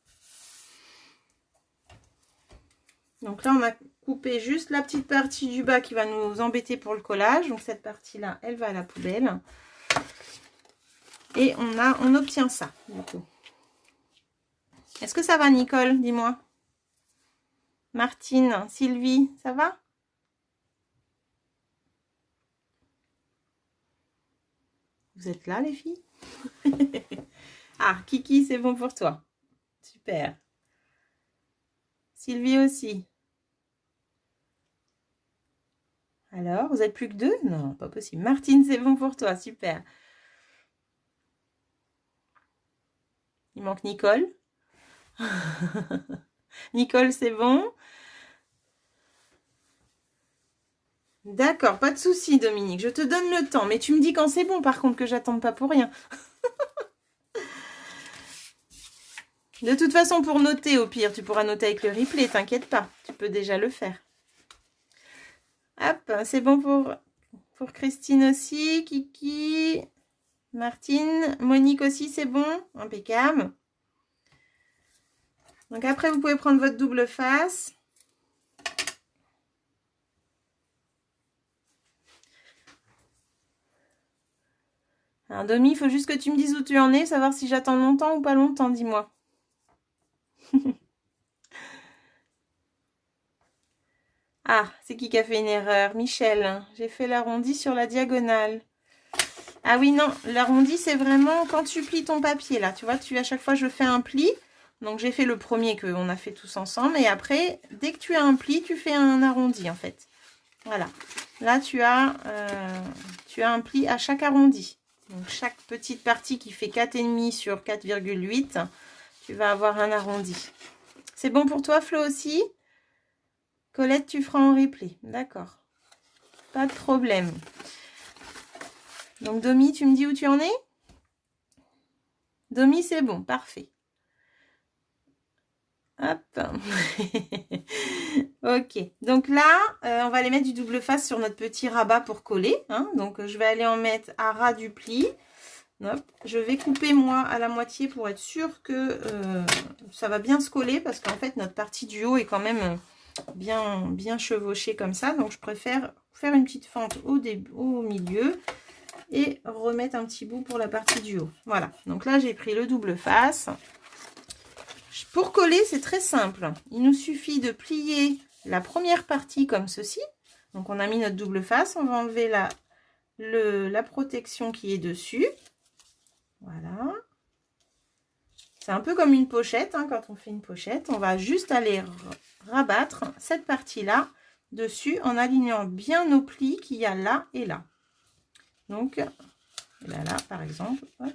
Donc là on a coupé juste la petite partie du bas qui va nous embêter pour le collage. Donc cette partie là elle va à la poubelle. Et on obtient ça du coup. Est-ce que ça va Nicole? Dis-moi. Martine, Sylvie, ça va? Vous êtes là les filles? Ah, Kiki, c'est bon pour toi. Super. Sylvie aussi. Alors, vous êtes plus que 2? Non, pas possible. Martine, c'est bon pour toi. Super. Il manque Nicole. Nicole, c'est bon? D'accord, pas de souci, Dominique. Je te donne le temps. Mais tu me dis quand c'est bon, par contre, que j'attende pas pour rien. De toute façon, pour noter, au pire, tu pourras noter avec le replay. T'inquiète pas, tu peux déjà le faire. Hop, c'est bon pour Christine aussi, Kiki. Martine, Monique aussi, c'est bon? Impeccable. Donc après, vous pouvez prendre votre double face. Alors, Domi, il faut juste que tu me dises où tu en es, savoir si j'attends longtemps ou pas longtemps, dis-moi. Ah, c'est qui a fait une erreur? Michel, j'ai fait l'arrondi sur la diagonale. Ah oui, non, l'arrondi, c'est vraiment quand tu plies ton papier, là. Tu vois, à chaque fois, je fais un pli. Donc, j'ai fait le premier qu'on a fait tous ensemble. Et après, dès que tu as un pli, tu fais un arrondi, en fait. Voilà. Là, tu as un pli à chaque arrondi. Donc, chaque petite partie qui fait 4,5 sur 4,8, tu vas avoir un arrondi. C'est bon pour toi, Flo, aussi? Colette, tu feras en replay. D'accord. Pas de problème. Donc, Domi, tu me dis où tu en es? Domi, c'est bon. Parfait. Hop. Ok. Donc là, on va aller mettre du double face sur notre petit rabat pour coller. Hein. Donc, je vais aller en mettre à ras du pli. Hop. Je vais couper, moi, à la moitié pour être sûr que ça va bien se coller. Parce qu'en fait, notre partie du haut est quand même bien chevauchée comme ça. Donc, je préfère faire une petite fente au milieu et remettre un petit bout pour la partie du haut. Voilà. Donc là, j'ai pris le double face. Pour coller, c'est très simple. Il nous suffit de plier la première partie comme ceci. Donc, on a mis notre double face. On va enlever la protection qui est dessus. Voilà. C'est un peu comme une pochette. Hein, quand on fait une pochette, on va juste aller rabattre cette partie-là dessus en alignant bien nos plis qu'il y a là et là. Donc, là, par exemple. Hop.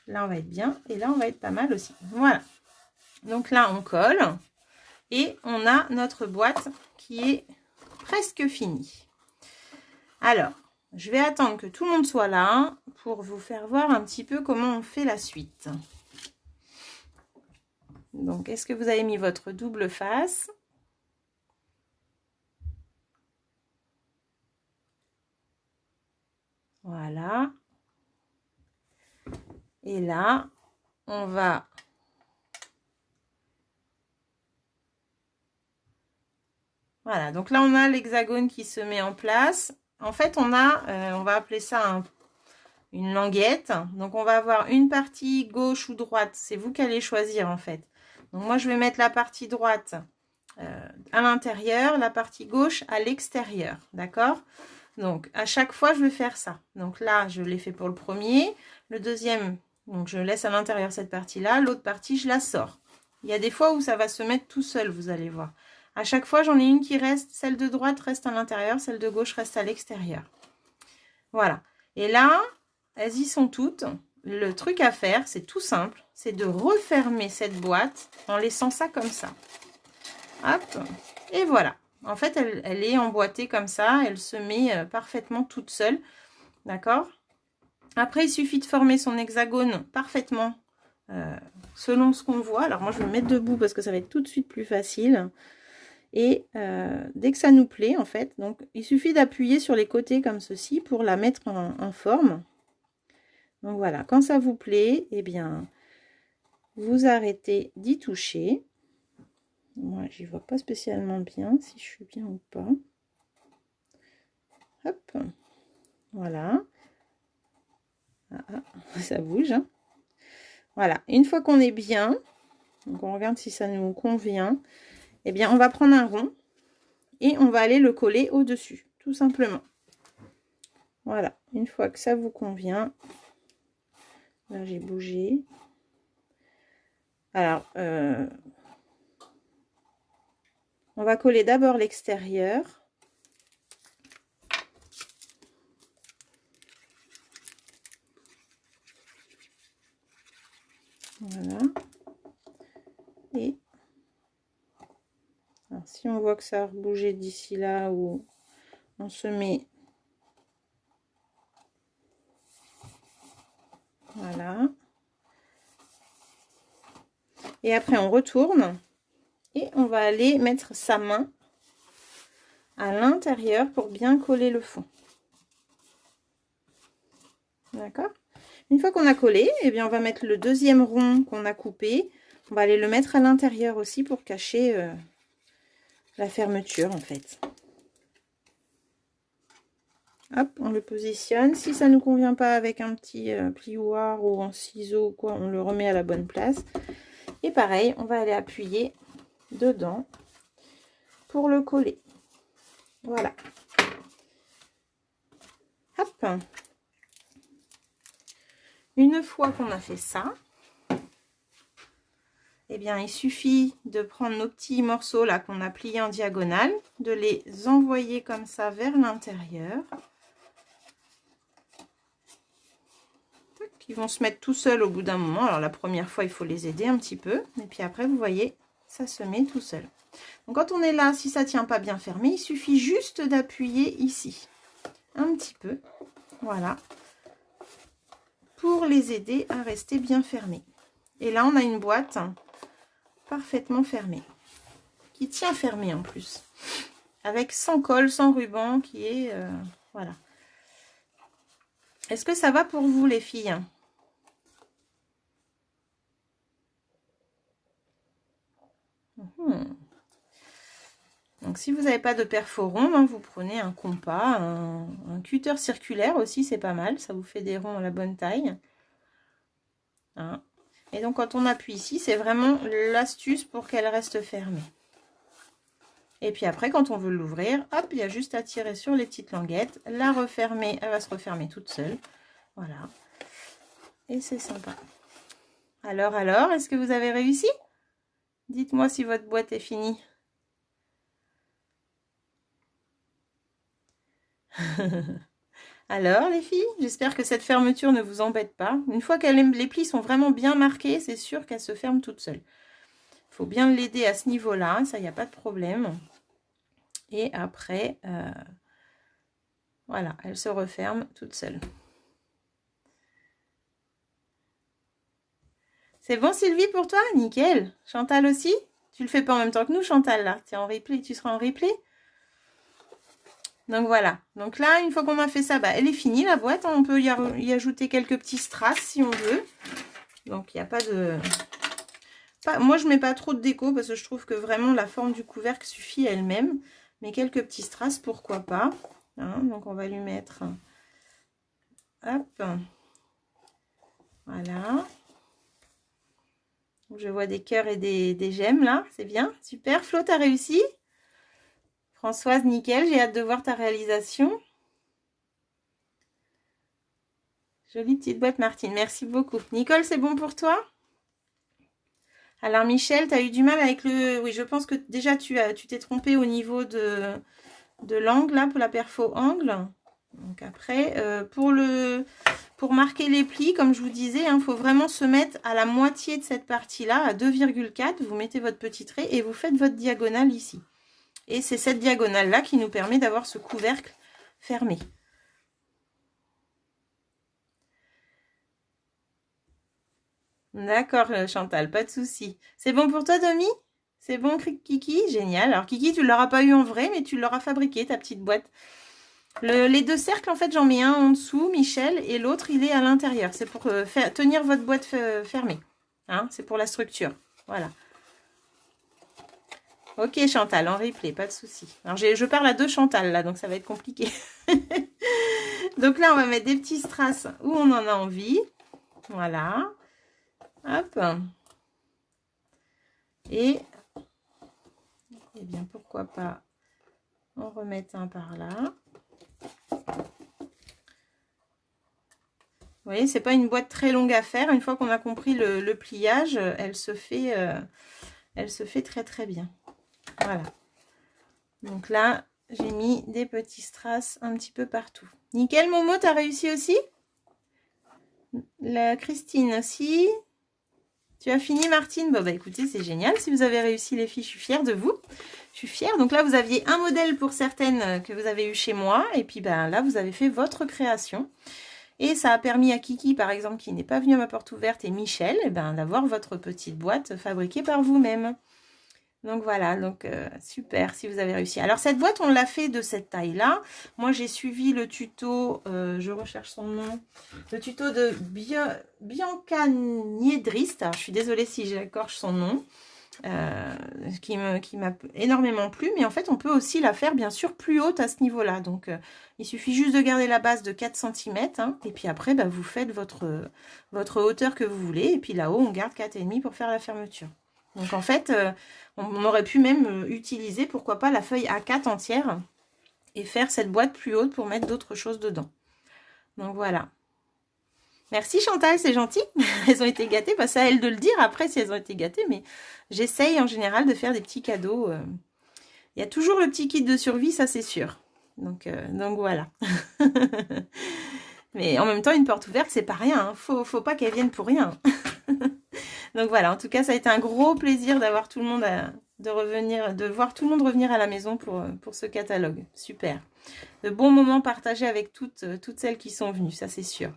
Là, on va être bien. Et là, on va être pas mal aussi. Voilà. Donc là, on colle et on a notre boîte qui est presque finie. Alors, je vais attendre que tout le monde soit là pour vous faire voir un petit peu comment on fait la suite. Donc, est-ce que vous avez mis votre double face? Voilà. Et là, on va... Voilà, donc là, on a l'hexagone qui se met en place. En fait, on va appeler ça une languette. Donc, on va avoir une partie gauche ou droite. C'est vous qui allez choisir, en fait. Donc, moi, je vais mettre la partie droite à l'intérieur, la partie gauche à l'extérieur. D'accord? Donc, à chaque fois, je vais faire ça. Donc là, je l'ai fait pour le premier. Le deuxième, donc je laisse à l'intérieur cette partie-là. L'autre partie, je la sors. Il y a des fois où ça va se mettre tout seul, vous allez voir. À chaque fois, j'en ai une qui reste. Celle de droite reste à l'intérieur. Celle de gauche reste à l'extérieur. Voilà. Et là, elles y sont toutes. Le truc à faire, c'est tout simple. C'est de refermer cette boîte en laissant ça comme ça. Hop. Et voilà. En fait, elle est emboîtée comme ça. Elle se met parfaitement toute seule. D'accord? Après, il suffit de former son hexagone parfaitement selon ce qu'on voit. Alors, moi, je vais me mettre debout parce que ça va être tout de suite plus facile. Et dès que ça nous plaît, en fait, donc il suffit d'appuyer sur les côtés comme ceci pour la mettre en forme. Donc voilà, quand ça vous plaît, eh bien, vous arrêtez d'y toucher. Moi, j'y vois pas spécialement bien, si je suis bien ou pas. Hop, voilà. Ah, ça bouge. Hein. Voilà, une fois qu'on est bien, donc on regarde si ça nous convient, eh bien, on va prendre un rond et on va aller le coller au-dessus, tout simplement. Voilà, une fois que ça vous convient, là j'ai bougé. Alors, on va coller d'abord l'extérieur. Voilà. Et alors, si on voit que ça a bougé d'ici là, où on se met... Voilà. Et après, on retourne et on va aller mettre sa main à l'intérieur pour bien coller le fond. D'accord? Une fois qu'on a collé, eh bien, on va mettre le deuxième rond qu'on a coupé. On va aller le mettre à l'intérieur aussi pour cacher la fermeture, en fait. Hop, on le positionne. Si ça ne nous convient pas avec un petit plioir ou en ciseau ou quoi, on le remet à la bonne place. Et pareil, on va aller appuyer dedans pour le coller. Voilà. Hop. Une fois qu'on a fait ça, eh bien, il suffit de prendre nos petits morceaux là qu'on a pliés en diagonale, de les envoyer comme ça vers l'intérieur. Ils vont se mettre tout seuls au bout d'un moment. Alors la première fois, il faut les aider un petit peu. Et puis après, vous voyez, ça se met tout seul. Donc quand on est là, si ça ne tient pas bien fermé, il suffit juste d'appuyer ici. Un petit peu. Voilà. Pour les aider à rester bien fermés. Et là, on a une boîte parfaitement fermée. Qui tient fermée en plus. Avec sans colle, sans ruban, qui est... voilà. Est-ce que ça va pour vous, les filles ? Donc si vous n'avez pas de perforon, hein, vous prenez un compas, un cutter circulaire aussi, c'est pas mal, ça vous fait des ronds à la bonne taille. Hein. Et donc quand on appuie ici, c'est vraiment l'astuce pour qu'elle reste fermée. Et puis après, quand on veut l'ouvrir, hop, il y a juste à tirer sur les petites languettes, la refermer, elle va se refermer toute seule. Voilà. Et c'est sympa. Alors, est-ce que vous avez réussi? Dites-moi si votre boîte est finie. Alors les filles, j'espère que cette fermeture ne vous embête pas. Une fois que les plis sont vraiment bien marqués, c'est sûr qu'elle se ferme toute seule. Il faut bien l'aider à ce niveau-là, ça, il n'y a pas de problème. Et après, voilà, elle se referme toute seule. C'est bon Sylvie pour toi? Nickel. Chantal aussi? Tu le fais pas en même temps que nous, Chantal, là. Tu es en replay, tu seras en replay? Donc voilà, donc là, une fois qu'on a fait ça, bah, elle est finie la boîte. On peut y ajouter quelques petits strass si on veut. Donc il n'y a pas de... Moi, je mets pas trop de déco parce que je trouve que vraiment la forme du couvercle suffit elle-même. Mais quelques petits strass, pourquoi pas. Hein, donc on va lui mettre... Hop. Voilà. Je vois des cœurs et des gemmes là, c'est bien. Super, Flo, t'as réussi? Françoise, nickel, j'ai hâte de voir ta réalisation. Jolie petite boîte, Martine, merci beaucoup. Nicole, c'est bon pour toi? Alors, Michel, tu as eu du mal avec le... Oui, je pense que déjà, tu t'es trompé au niveau de l'angle, là, pour la perfo angle. Donc après, pour marquer les plis, comme je vous disais, il faut vraiment se mettre à la moitié de cette partie-là, à 2,4. Vous mettez votre petit trait et vous faites votre diagonale ici. Et c'est cette diagonale-là qui nous permet d'avoir ce couvercle fermé. D'accord, Chantal, pas de souci. C'est bon pour toi, Domi? C'est bon, Kiki? Génial. Alors, Kiki, tu ne l'auras pas eu en vrai, mais tu l'auras fabriqué, ta petite boîte. Les deux cercles, en fait, j'en mets un en dessous, Michel, et l'autre, il est à l'intérieur. C'est pour tenir votre boîte fermée. Hein, c'est pour la structure. Voilà. Ok Chantal, en replay, pas de souci. Alors je parle à deux Chantal là, donc ça va être compliqué. Donc là, on va mettre des petits strass où on en a envie. Voilà. Hop. Et eh bien, pourquoi pas en remettre un par là. Vous voyez, c'est pas une boîte très longue à faire. Une fois qu'on a compris le pliage, elle se fait très très bien. Voilà. Donc là, j'ai mis des petits strass un petit peu partout. Nickel, Momo, t'as réussi aussi? La Christine aussi. Tu as fini, Martine? Bon, bah écoutez, c'est génial. Si vous avez réussi, les filles, je suis fière de vous. Je suis fière. Donc là, vous aviez un modèle pour certaines que vous avez eu chez moi. Et puis ben, là, vous avez fait votre création. Et ça a permis à Kiki, par exemple, qui n'est pas venue à ma porte ouverte, et Michel, eh ben, d'avoir votre petite boîte fabriquée par vous-même. Donc voilà, donc super si vous avez réussi. Alors cette boîte, on l'a fait de cette taille-là. Moi, j'ai suivi le tuto, je recherche son nom, le tuto de Bianca Niedrist. Alors, je suis désolée si j'écorche son nom, qui m'a énormément plu. Mais en fait, on peut aussi la faire, bien sûr, plus haute à ce niveau-là. Donc, il suffit juste de garder la base de 4 cm. Hein, et puis après, bah, vous faites votre hauteur que vous voulez. Et puis là-haut, on garde 4,5 pour faire la fermeture. Donc en fait, on aurait pu même utiliser, pourquoi pas, la feuille A4 entière et faire cette boîte plus haute pour mettre d'autres choses dedans. Donc voilà. Merci Chantal, c'est gentil. Elles ont été gâtées. Bah, c'est à elles de le dire après si elles ont été gâtées. Mais j'essaye en général de faire des petits cadeaux. Il y a toujours le petit kit de survie, ça c'est sûr. Donc voilà. Mais en même temps, une porte ouverte, c'est pas rien. Hein. Faut pas qu'elle vienne pour rien. Donc voilà, en tout cas, ça a été un gros plaisir d'avoir tout le monde de voir tout le monde revenir à la maison pour ce catalogue. Super. De bons moments partagés avec toutes celles qui sont venues, ça c'est sûr.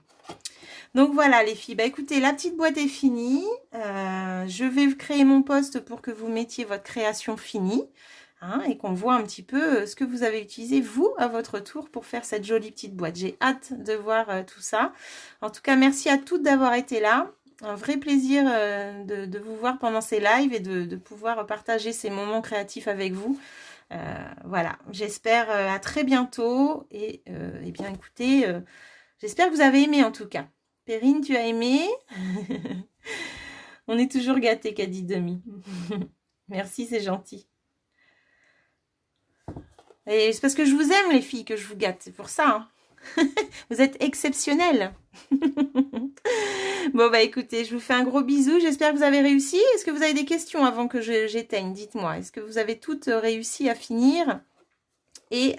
Donc voilà les filles, bah écoutez, la petite boîte est finie. Je vais créer mon post pour que vous mettiez votre création finie. Hein, et qu'on voit un petit peu ce que vous avez utilisé, vous, à votre tour, pour faire cette jolie petite boîte. J'ai hâte de voir tout ça. En tout cas, merci à toutes d'avoir été là. Un vrai plaisir de vous voir pendant ces lives et de pouvoir partager ces moments créatifs avec vous. Voilà, j'espère à très bientôt. Et bien, écoutez, j'espère que vous avez aimé en tout cas. Perrine, tu as aimé? On est toujours gâtés, qu'a dit Demi. Merci, c'est gentil. Et c'est parce que je vous aime, les filles, que je vous gâte. C'est pour ça. Hein. Vous êtes exceptionnelles. Bon, bah écoutez, je vous fais un gros bisou. J'espère que vous avez réussi. Est-ce que vous avez des questions avant que j'éteigne? Dites-moi. Est-ce que vous avez toutes réussi à finir? Et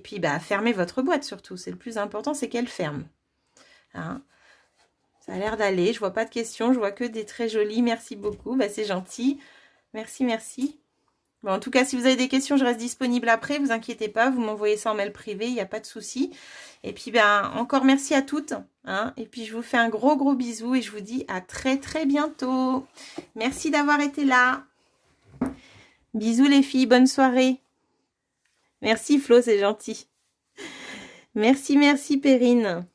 puis, bah, fermez votre boîte surtout. C'est le plus important, c'est qu'elle ferme. Hein? Ça a l'air d'aller. Je vois pas de questions. Je vois que des très jolies. Merci beaucoup. Bah, c'est gentil. Merci, merci. Bon, en tout cas, si vous avez des questions, je reste disponible après. Vous inquiétez pas, vous m'envoyez ça en mail privé, il n'y a pas de souci. Et puis, ben, encore merci à toutes. Hein, et puis, je vous fais un gros, gros bisou et je vous dis à très, très bientôt. Merci d'avoir été là. Bisous les filles, bonne soirée. Merci Flo, c'est gentil. Merci, merci Perrine.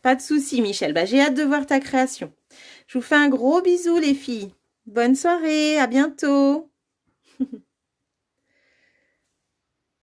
Pas de souci Michel, bah, j'ai hâte de voir ta création. Je vous fais un gros bisou les filles. Bonne soirée, à bientôt.